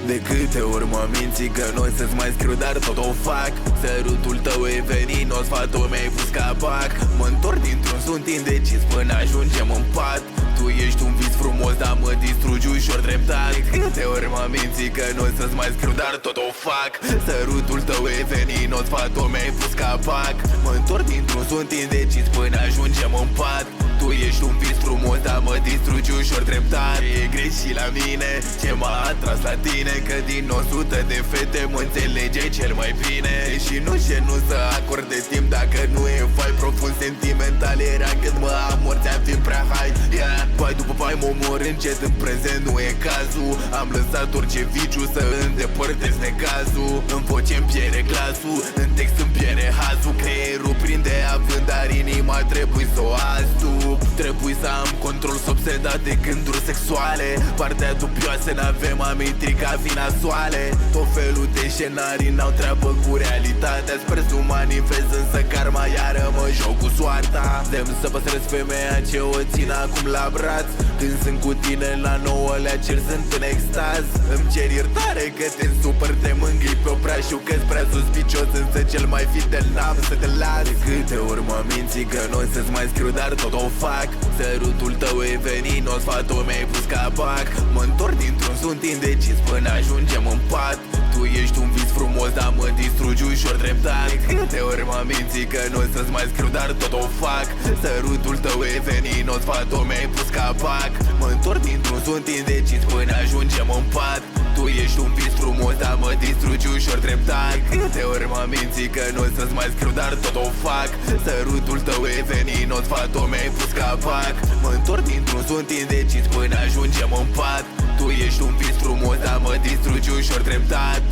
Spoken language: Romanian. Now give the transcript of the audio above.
De câte ori mă minți că nu o să-ți mai scriu, dar tot o fac. Sărutul tău e venin, sfatul mi-ai pus capac. Mă întorc dintr-un sunt indecis până ajungem în pat. Tu ești un vis frumos, dar mă distrugi ușor treptat. De câte ori mă minți că nu o să-ți mai scriu, dar tot o fac. Sărutul tău e venin, sfatul mi-ai pus capac. Mă întorc dintr-un sunt indecis până ajungem în pat. Tu ești un vis frumos, dar mă distrugi ușor treptat. E greșit la mine ce m-a atras la tine, că din 100 de fete mă înțelege cel mai bine. Și nu nu să acorde timp dacă nu e fai profund sentimental. Era când mă amor, ți-am fi prea high, yeah. Pai după pai mă omor încet, în prezent nu e cazul. Am lăsat orice viciu să îndepărtez necazul. În voce-mi pierde glasul, în text îmi pierde hazul. Creierul prinde având, dar inima trebuie să o astup. Trebuie să am control, s obsedat de gânduri sexuale. Partea dubioasă, n-avem amintiri ca fi nasoale. Tot felul de scenarii n-au treabă cu realitatea. Sper să manifest, însă karma iară mă joc cu soarta. Demn să păstrez femeia ce o țin acum la braț. Când sunt cu tine la 9-lea cer, sunt în extaz. Îmi cer iertare că te supăr, te mângâi pe obraz. Știu că-s prea suspicios, însă cel mai fidel n-am să te las. De câte ori mă minți că nu o să-ți mai scriu, dar tot o fac. Sărutul tău e venin, sfatul mi-ai pus capac. Mă întorc dintr-un sunt indecis până ajungem în pat. Tu ești un vis frumos, dar mă distrugi ușor treptat. De câte ori mă minți că nu o să-ți mai scriu, dar tot o fac. Sărutul tău e venin, sfatul mi-ai pus capac. Mă întorc dintr-un sunt indecis până ajungem în pat. Tu ești un vis frumos, dar mă distrugi ușor treptat. De câte ori mă minți că nu o să-ți mai scriu, dar tot o fac. Sărutul tău e venin, sfatul mi-ai pus capac. Mă întorc dintr-un sunt indecis până ajungem în pat. Tu ești un vis frumos, dar mă distrugi ușor treptat.